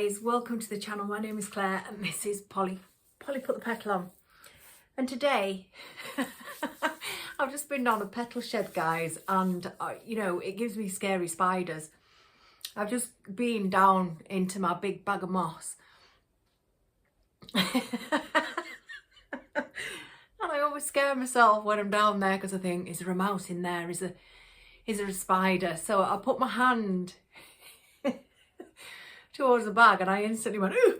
guys, welcome to the channel. My name is Claire and this is Polly. Polly put the petal on. And today I've just been down a petal shed, guys, and you know, it gives me scary spiders. I've just been down into my big bag of moss and I always scare myself when I'm down there because I think, is there a mouse in there? Is there a spider? So I put my hand towards the bag and I instantly went, ooh.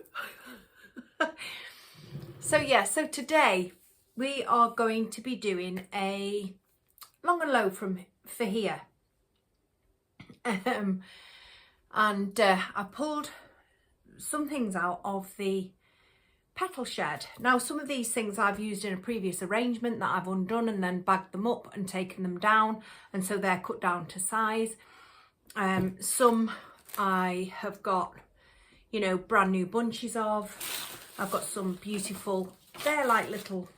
So today we are going to be doing a long and low for here. And I pulled some things out of the petal shed. Now, some of these things I've used in a previous arrangement that I've undone and then bagged them up and taken them down, and so they're cut down to size. Some I have got, you know, brand new bunches of. I've got some beautiful, they're like little,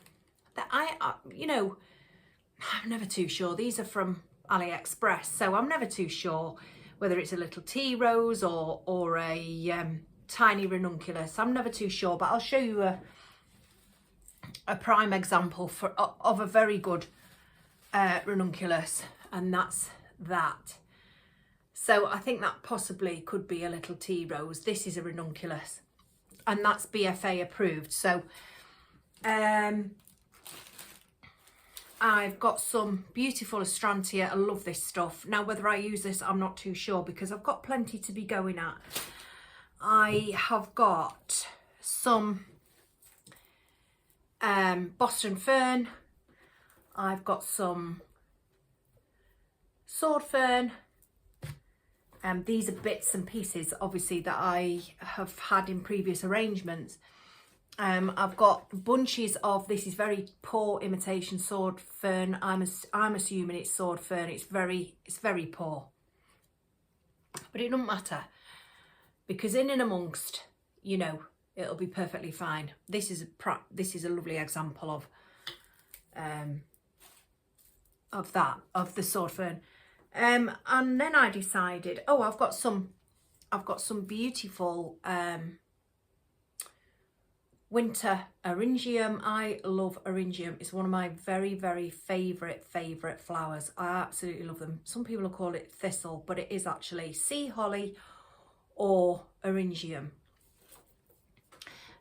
you know, I'm never too sure. These are from AliExpress, so I'm never too sure whether it's a little tea rose or a tiny ranunculus. I'm never too sure, but I'll show you a prime example of a very good ranunculus, and that's that. So I think that possibly could be a little tea rose. This is a ranunculus and that's BFA approved. So I've got some beautiful astrantia. I love this stuff. Now, whether I use this, I'm not too sure because I've got plenty to be going at. I have got some Boston fern. I've got some sword fern. These are bits and pieces, obviously, that I have had in previous arrangements. I've got bunches of, this is very poor imitation sword fern. I'm assuming it's sword fern. It's very poor, but it doesn't matter because in and amongst, you know, it'll be perfectly fine. This is a lovely example of the sword fern. And then I decided, oh, I've got some beautiful winter eryngium. I love eryngium. It's one of my very favorite flowers. I absolutely love them. Some people will call it thistle, but it is actually sea holly or eryngium.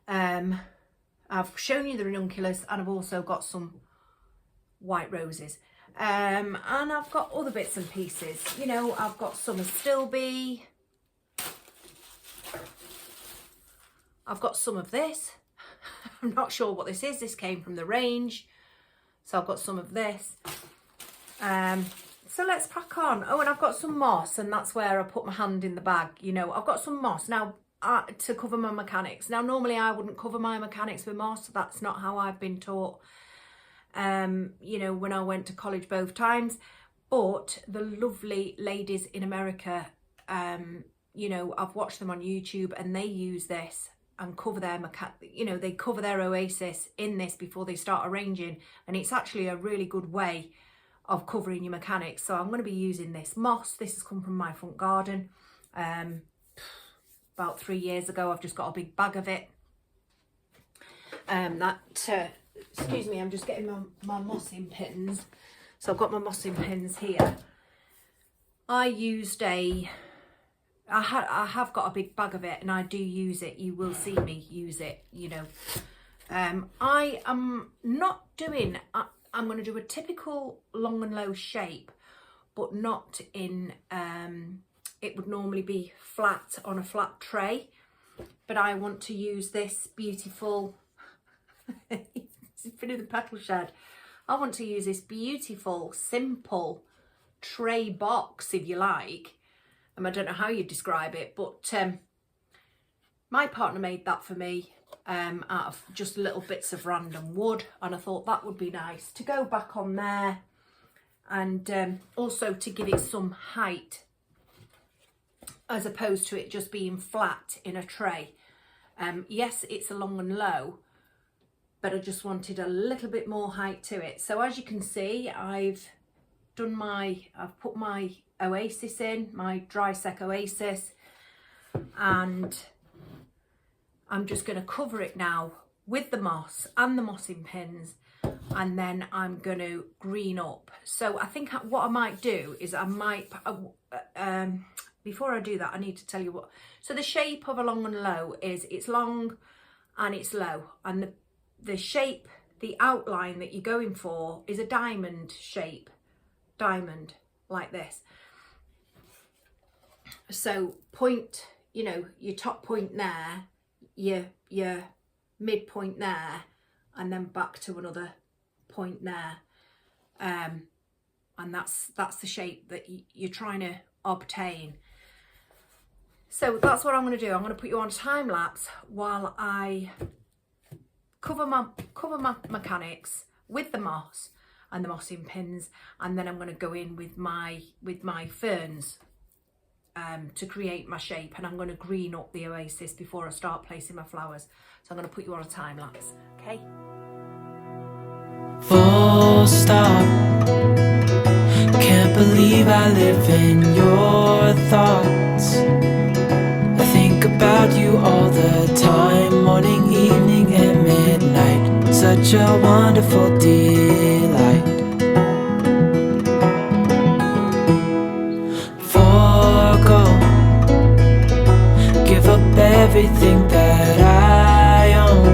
I've shown you the ranunculus and I've also got some white roses. And I've got other bits and pieces, you know. I've got some astilbe. I've got some of this. I'm not sure what this is. This came from the range, so I've got some of this. So let's crack on. Oh, and I've got some moss, and that's where I put my hand in the bag. You know, I've got some moss now to cover my mechanics. Now, normally I wouldn't cover my mechanics with moss. That's not how I've been taught. You know, when I went to college both times, but the lovely ladies in America, you know, I've watched them on YouTube and they use this and cover their you know, they cover their oasis in this before they start arranging, and it's actually a really good way of covering your mechanics. So I'm going to be using this moss. This has come from my front garden about 3 years ago. I've just got a big bag of it. Excuse me, I'm just getting my mossing pins. So I've got my mossing pins here. I used I have got a big bag of it and I do use it. You will see me use it, you know. I am not doing, I'm going to do a typical long and low shape, but not in, it would normally be flat on a flat tray. But I want to use this beautiful, it's been in the petal shed. I want to use this beautiful, simple tray box, if you like. I don't know how you describe it, but my partner made that for me out of just little bits of random wood, and I thought that would be nice to go back on there, and also to give it some height as opposed to it just being flat in a tray. Yes, it's a long and low, but I just wanted a little bit more height to it. So as you can see, I've put my oasis in, my dry sec oasis, and I'm just going to cover it now with the moss and the mossing pins, and then I'm going to green up. So I think what I might do is I might, before I do that, I need to tell you what. So the shape of a long and low is it's long and it's low, and the shape, the outline that you're going for is a diamond shape, diamond like this. So point, you know, your top point there, your midpoint there, and then back to another point there, and that's the shape that you're trying to obtain. So that's what I'm going to do. I'm going to put you on a time lapse while I cover my mechanics with the moss and the mossing pins, and then I'm going to go in with my ferns to create my shape, and I'm going to green up the oasis before I start placing my flowers. So I'm going to put you on a time lapse. Okay. Full stop. Can't believe I live in your thoughts. I think about you all the time, morning, evening, and midnight. Such a wonderful delight. Forgo, give up everything that I own.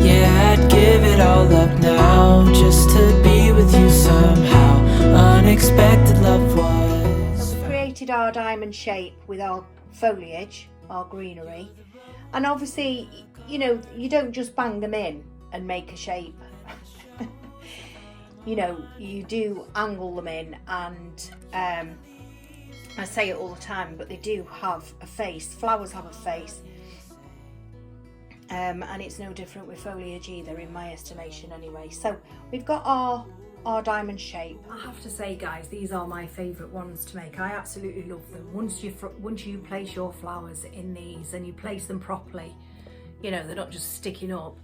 Yeah, I'd give it all up now, just to be with you somehow. Unexpected love was. So we created our diamond shape with our foliage, our greenery, and obviously, you know, you don't just bang them in and make a shape. You know, you do angle them in, and I say it all the time, but they do have a face. Flowers have a face, and it's no different with foliage either, in my estimation anyway. So we've got our diamond shape. I have to say, guys, these are my favourite ones to make. I absolutely love them. Once you place your flowers in these and you place them properly, you know, they're not just sticking up.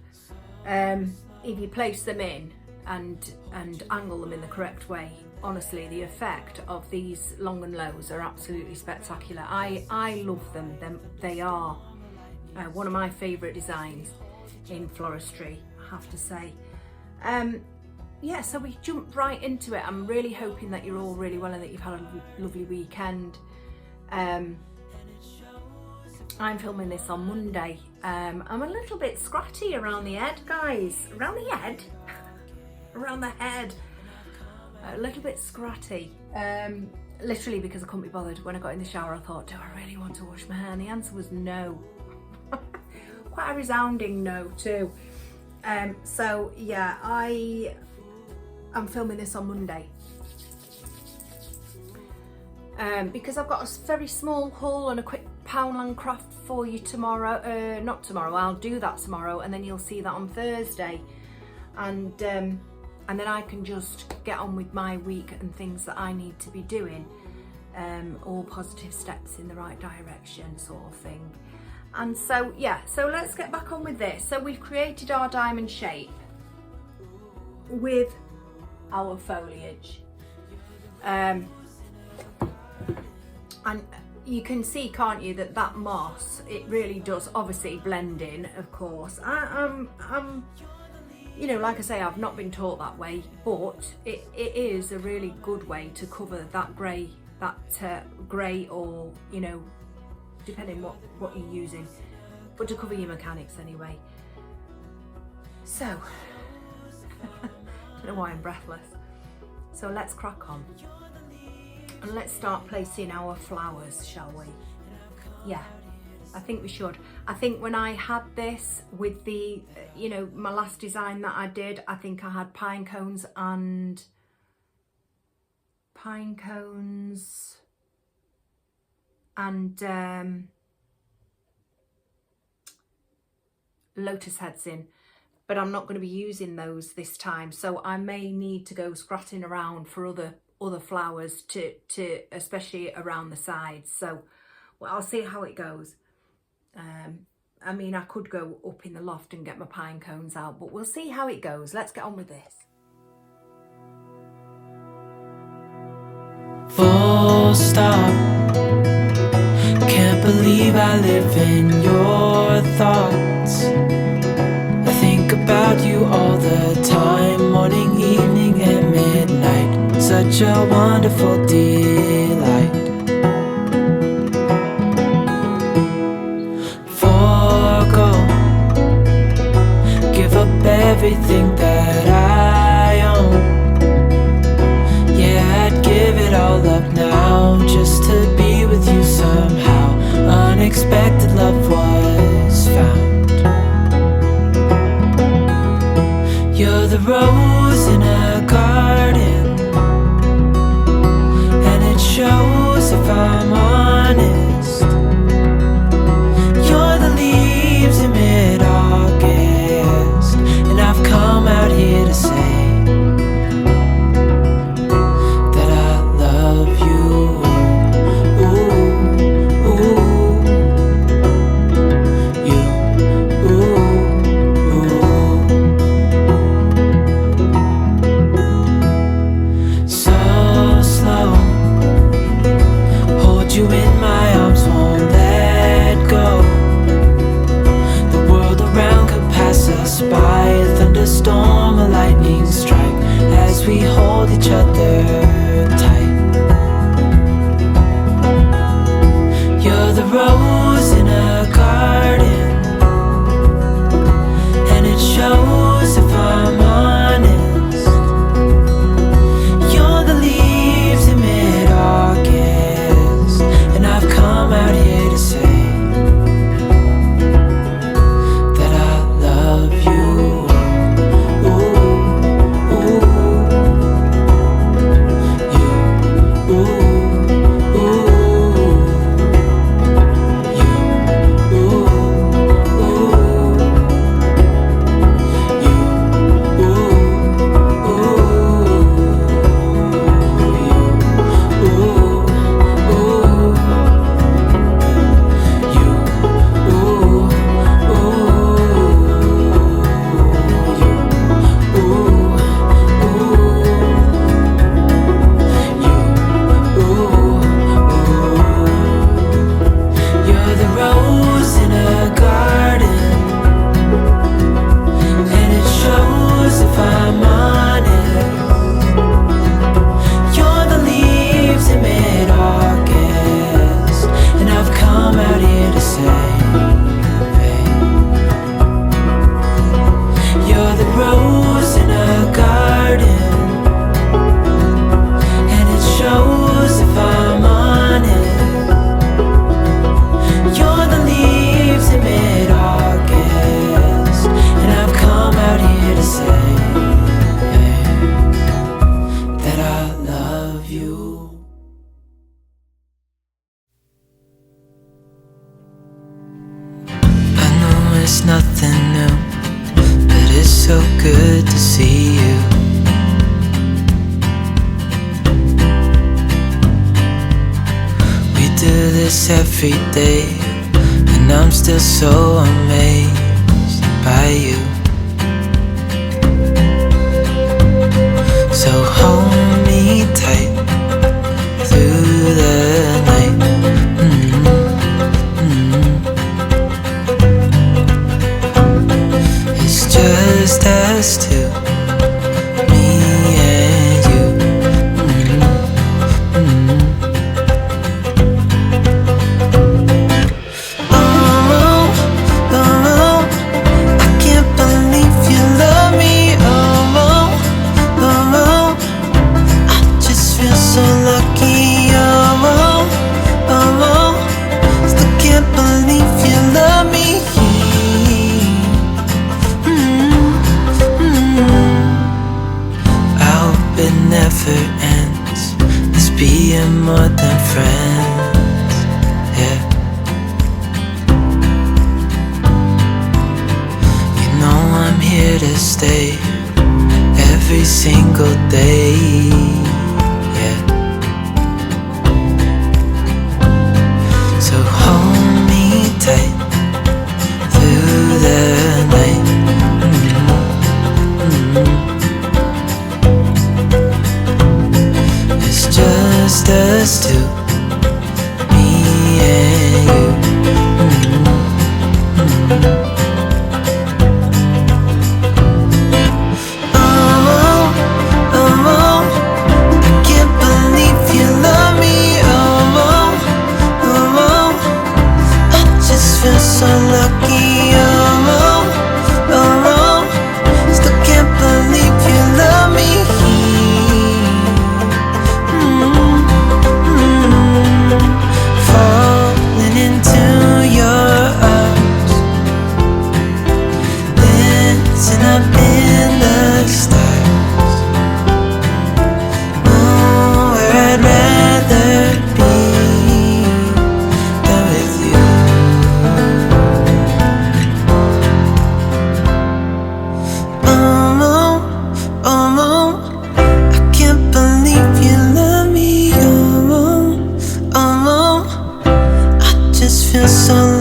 If you place them in and angle them in the correct way, honestly, the effect of these long and lows are absolutely spectacular. I love them. They are one of my favourite designs in floristry, I have to say. Yeah, so we jumped right into it. I'm really hoping that you're all really well and that you've had a lovely weekend. I'm filming this on Monday. I'm a little bit scratchy around the head, guys. Around the head? Around the head. A little bit scratty. Literally because I couldn't be bothered. When I got in the shower, I thought, do I really want to wash my hair? And the answer was no. Quite a resounding no too. So yeah, I'm filming this on Monday. Because I've got a very small haul and a quick Poundland craft for you tomorrow. Not tomorrow, I'll do that tomorrow, and then you'll see that on Thursday. And then I can just get on with my week and things that I need to be doing. All positive steps in the right direction sort of thing. And so, yeah, so let's get back on with this. So we've created our diamond shape with our foliage. And you can see, can't you, that moss, it really does obviously blend in, of course. I'm you know, like I say, I've not been taught that way, but it is a really good way to cover that grey, or, you know, depending what you're using, but to cover your mechanics anyway. So, I don't know why I'm breathless. So let's crack on. And let's start placing our flowers, shall we? Yeah, I think we should. I think when I had this with the, you know, my last design that I did, I think I had pine cones and lotus heads in, but I'm not going to be using those this time, so I may need to go scratching around for other flowers to especially around the sides. So well, I'll see how it goes. I mean, I could go up in the loft and get my pine cones out, but we'll see how it goes. Let's get on with this. Full stop. Can't believe I live in your your thoughts. I think about you all the time, morning, evening, and midnight. Such a wonderful delight. Forgo, give up everything that I own. Yeah, I'd give it all up now, just to be with you somehow. Unexpected love was found. You're the rose in a garden, and it shows if I'm honest. You're the leaves in mid-August, and I've come out here to say that I love you. Ooh, ooh, you, ooh, ooh. So slow, hold you in my arms, won't let go. The world around could pass us by, a thunderstorm, a lightning strike, as we hold each other tight. You're the rose in a garden, and it shows if I'm honest. You're the leaves in mid-August, and I've come out here to say that I love you. Ooh, ooh, you, ooh, ooh, you, ooh, ooh, you, ooh, ooh, you're the rose in a garden, and it shows if I'm honest. You're the leaves in mid-August, and I've come out here to say, you're the rose in a garden, and it shows if I'm honest. You're the leaves in mid-August, and I've come out here to say that I love you. I know it's nothing new, but it's so good to see you. We do this every day, and I'm still so amazed by you. So hold me tight through the night. It's just us two, me and you. Oh, oh, I can't believe you love me. Oh, oh, I just feel so lucky. Oh, oh, still can't believe you love me. I hope it never ends, this being more than friends, yeah. You know I'm here to stay every single day, yeah. So hold me tight through the night. It's just us two, me and you.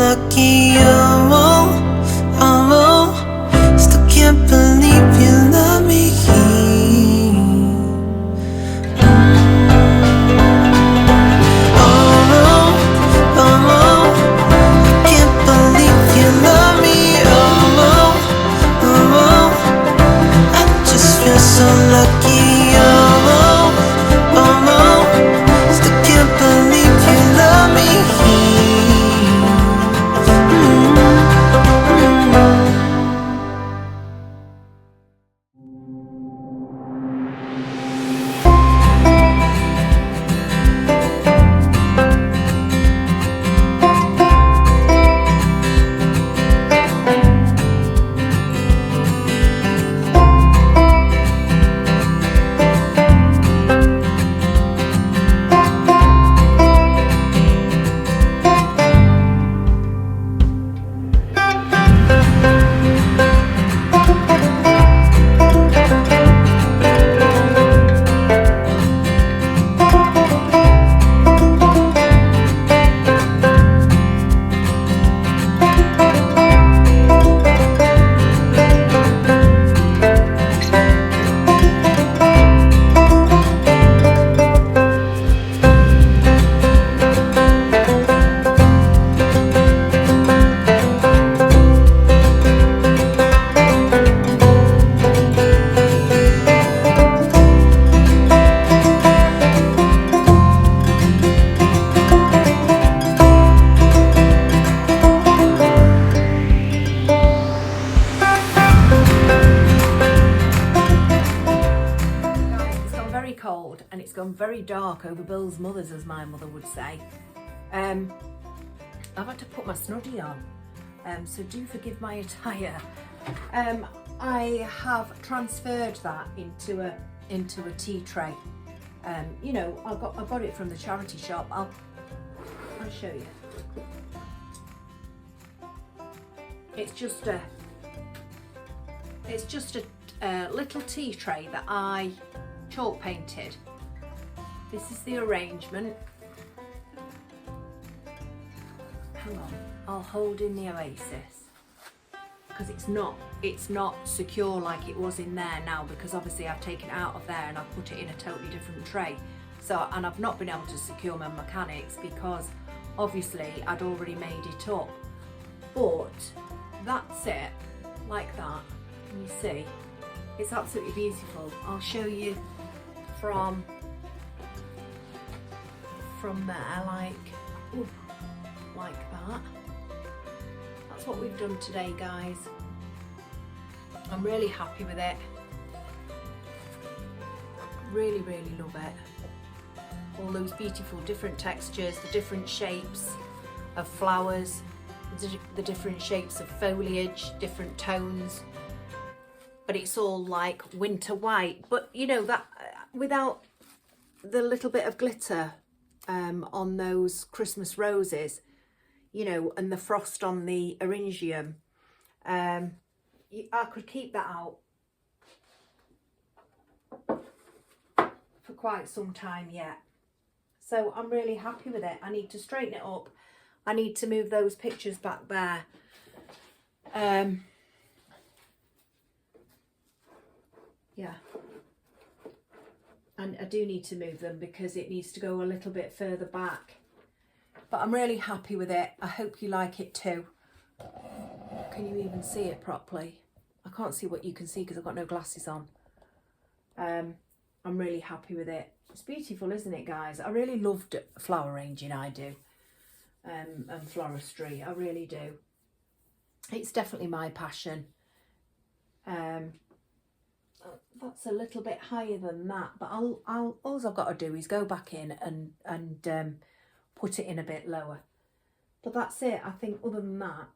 lucky. Oh, still can't believe you love me. Can't believe you love me. I just feel so lucky. Still can't believe you love me. Cold and it's gone very dark over Bill's mother's, as my mother would say. I've had to put my snuddy on, so do forgive my attire. I have transferred that into a tea tray. You know, I got it from the charity shop. I'll show you. It's just a little tea tray that I chalk painted. This is the arrangement. Hang on, I'll hold in the Oasis because it's not secure like it was in there now, because obviously I've taken it out of there and I've put it in a totally different tray. So, and I've not been able to secure my mechanics because obviously I'd already made it up. But that's it, like that. Can you see? It's absolutely beautiful. I'll show you from there, like that. That's what we've done today, guys. I'm really happy with it. Really, really love it. All those beautiful different textures, the different shapes of flowers, the different shapes of foliage, different tones. But it's all like winter white, but you know, that without the little bit of glitter on those Christmas roses, you know, and the frost on the eryngium. I could keep that out for quite some time yet. So I'm really happy with it. I need to straighten it up. I need to move those pictures back there. Yeah, and I do need to move them because it needs to go a little bit further back, but I'm really happy with it. I hope you like it too. Can you even see it properly? I can't see what you can see because I've got no glasses on. I'm really happy with it. It's beautiful, isn't it, guys? I really loved flower arranging, I do, and floristry, I really do. It's definitely my passion. That's a little bit higher than that, but all I've got to do is go back in and put it in a bit lower. But that's it. I think other than that,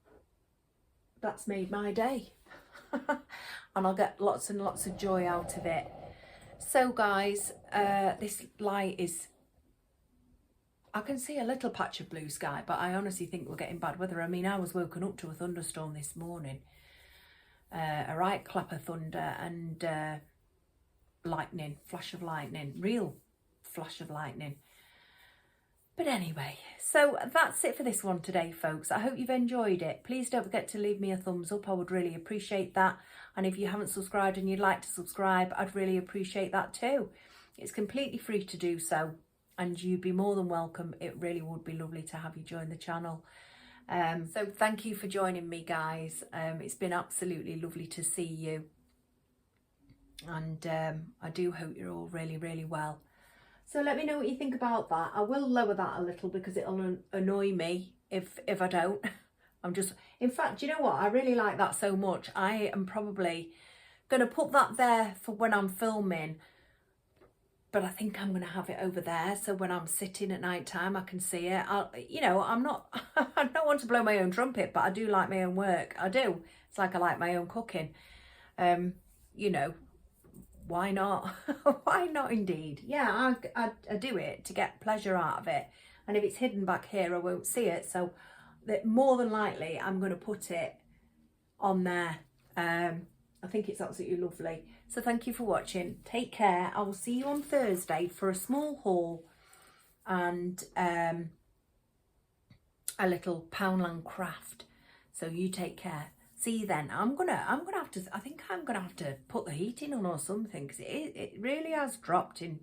that's made my day. And I'll get lots and lots of joy out of it. So guys, this light is, I can see a little patch of blue sky, but I honestly think we're getting bad weather. I mean, I was woken up to a thunderstorm this morning. A right clap of thunder and lightning, flash of lightning, real flash of lightning. But anyway, so that's it for this one today, folks. I hope you've enjoyed it. Please don't forget to leave me a thumbs up. I would really appreciate that. And if you haven't subscribed and you'd like to subscribe, I'd really appreciate that too. It's completely free to do so, and you'd be more than welcome. It really would be lovely to have you join the channel. So thank you for joining me, guys. It's been absolutely lovely to see you. And I do hope you're all really, really well. So let me know what you think about that. I will lower that a little because it'll annoy me if I don't. In fact, you know what? I really like that so much. I am probably going to put that there for when I'm filming. But I think I'm going to have it over there. So when I'm sitting at night time, I can see it. You know, I don't want to blow my own trumpet, but I do like my own work. I do. It's like I like my own cooking. You know, why not? Why not indeed? Yeah, I do it to get pleasure out of it. And if it's hidden back here, I won't see it. So that more than likely, I'm going to put it on there. I think it's absolutely lovely. So thank you for watching. Take care. I will see you on Thursday for a small haul and a little Poundland craft. So you take care. See you then. I'm gonna have to. I think I'm gonna have to put the heating on or something because it really has dropped in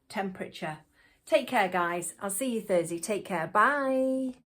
temperature. Take care, guys. I'll see you Thursday. Take care. Bye.